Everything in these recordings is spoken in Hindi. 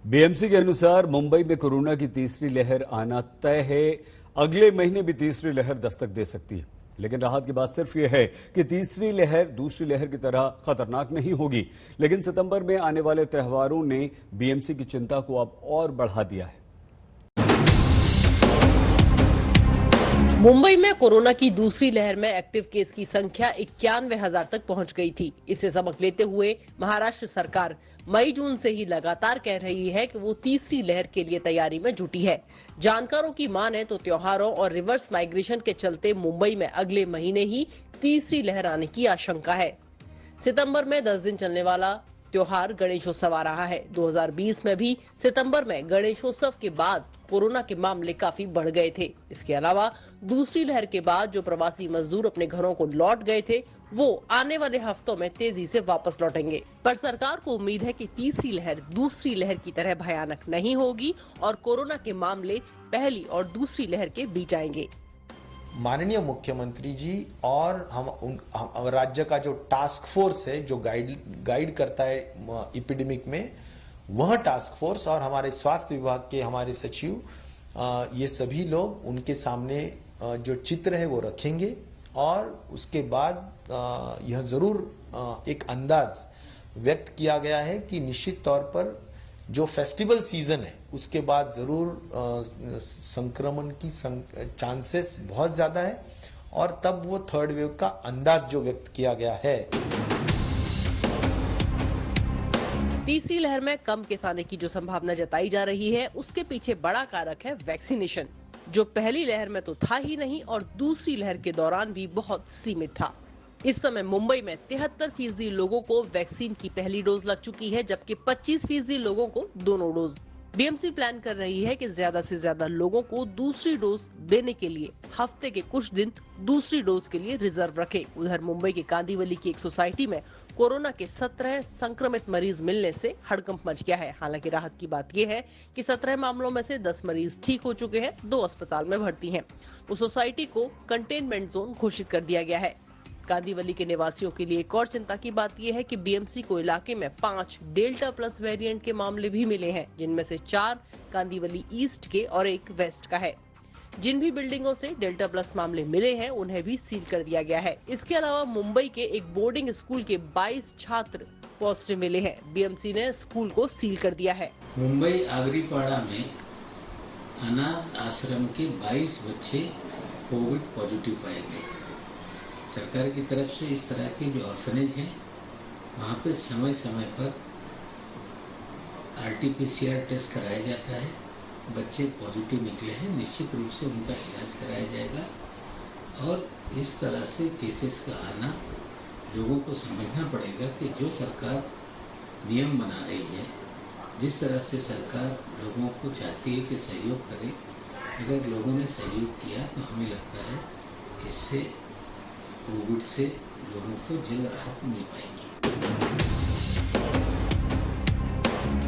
बीएमसी के अनुसार मुंबई में कोरोना की तीसरी लहर आना तय है। अगले महीने भी तीसरी लहर दस्तक दे सकती है, लेकिन राहत की बात सिर्फ यह है कि तीसरी लहर दूसरी लहर की तरह खतरनाक नहीं होगी। लेकिन सितंबर में आने वाले त्योहारों ने बीएमसी की चिंता को अब और बढ़ा दिया है। मुंबई में कोरोना की दूसरी लहर में एक्टिव केस की संख्या 91,000 तक पहुंच गई थी। इससे सबक लेते हुए महाराष्ट्र सरकार मई जून से ही लगातार कह रही है कि वो तीसरी लहर के लिए तैयारी में जुटी है। जानकारों की माने तो त्योहारों और रिवर्स माइग्रेशन के चलते मुंबई में अगले महीने ही तीसरी लहर आने की आशंका है। सितंबर में 10 दिन चलने वाला त्योहार गणेशोत्सव आ रहा है। 2020 में भी सितंबर में गणेशोत्सव के बाद कोरोना के मामले काफी बढ़ गए थे। इसके अलावा दूसरी लहर के बाद जो प्रवासी मजदूर अपने घरों को लौट गए थे, वो आने वाले हफ्तों में तेजी से वापस लौटेंगे। पर सरकार को उम्मीद है कि तीसरी लहर दूसरी लहर की तरह भयानक नहीं होगी और कोरोना के मामले पहली और दूसरी लहर के बीच आएंगे। माननीय मुख्यमंत्री जी और हम राज्य का जो टास्क फोर्स है जो गाइड करता है एपिडेमिक में, वह टास्क फोर्स और हमारे स्वास्थ्य विभाग के हमारे सचिव, ये सभी लोग उनके सामने जो चित्र है वो रखेंगे और उसके बाद यह जरूर एक अंदाज व्यक्त किया गया है कि निश्चित तौर पर जो फेस्टिवल सीजन है उसके बाद जरूर संक्रमण की चांसेस बहुत ज्यादा है और तब वो थर्ड वेव का अंदाज जो व्यक्त किया गया है। तीसरी लहर में कम केस आने की जो संभावना जताई जा रही है, उसके पीछे बड़ा कारक है वैक्सीनेशन, जो पहली लहर में तो था ही नहीं और दूसरी लहर के दौरान भी बहुत सीमित था। इस समय मुंबई में 73% लोगों को वैक्सीन की पहली डोज लग चुकी है, जबकि 25% लोगों को दोनों डोज। बीएमसी प्लान कर रही है कि ज्यादा से ज्यादा लोगों को दूसरी डोज देने के लिए हफ्ते के कुछ दिन दूसरी डोज के लिए रिजर्व रखे। उधर मुंबई के कांदिवली की एक सोसाइटी में कोरोना के 17 संक्रमित मरीज मिलने से हड़कंप मच गया है। हालांकि राहत की बात यह है कि 17 मामलों में से 10 मरीज ठीक हो चुके हैं, 2 अस्पताल में भर्ती हैं। उस सोसाइटी को कंटेनमेंट जोन घोषित कर दिया गया है। कांदिवली के निवासियों के लिए एक और चिंता की बात यह है कि बीएमसी को इलाके में 5 डेल्टा प्लस वेरिएंट के मामले भी मिले हैं, जिनमें से 4 कांदिवली ईस्ट के और 1 वेस्ट का है। जिन भी बिल्डिंगों से डेल्टा प्लस मामले मिले हैं उन्हें भी सील कर दिया गया है। इसके अलावा मुंबई के एक बोर्डिंग स्कूल के 22 छात्र पॉजिटिव मिले हैं। बीएमसी ने स्कूल को सील कर दिया है। मुंबई आगरीपाड़ा में अनाथ आश्रम के 22 बच्चे कोविड पॉजिटिव पाए गए। सरकार की तरफ से इस तरह के जो ऑर्फनेज हैं वहाँ पे समय समय पर RT-PCR टेस्ट कराया जाता है। बच्चे पॉजिटिव निकले हैं, निश्चित रूप से उनका इलाज कराया जाएगा और इस तरह से केसेस का आना लोगों को समझना पड़ेगा कि जो सरकार नियम बना रही है, जिस तरह से सरकार लोगों को चाहती है कि सहयोग करे, अगर लोगों ने सहयोग किया तो हमें लगता है इससे कोविड से लोगों को जल्द राहत मिल पाएगी।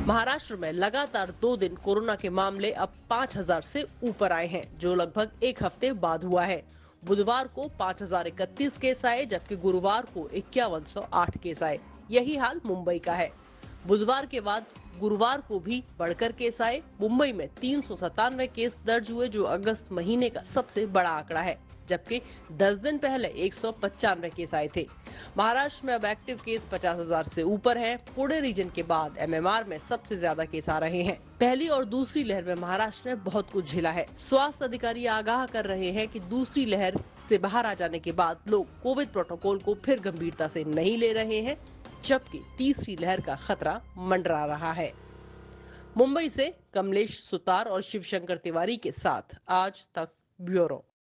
महाराष्ट्र में लगातार 2 दिन कोरोना के मामले अब 5,000 से ऊपर आए हैं, जो लगभग एक हफ्ते बाद हुआ है। बुधवार को 5,031 केस आए, जबकि गुरुवार को 5108 केस आए। यही हाल मुंबई का है। बुधवार के बाद गुरुवार को भी बढ़कर केस आए। मुंबई में 397 केस दर्ज हुए, जो अगस्त महीने का सबसे बड़ा आंकड़ा है, जबकि 10 दिन पहले 195 केस आए थे। महाराष्ट्र में अब एक्टिव केस 50,000 से ऊपर हैं। पुणे रीजन के बाद MMR में सबसे ज्यादा केस आ रहे हैं। पहली और दूसरी लहर में महाराष्ट्र ने बहुत कुछ झेला है। स्वास्थ्य अधिकारी आगाह कर रहे हैं कि दूसरी लहर से बाहर आ जाने के बाद लोग कोविड प्रोटोकॉल को फिर गंभीरता से नहीं ले रहे हैं, जबकि तीसरी लहर का खतरा मंडरा रहा है। मुंबई से कमलेश सुतार और शिवशंकर तिवारी के साथ आज तक ब्यूरो।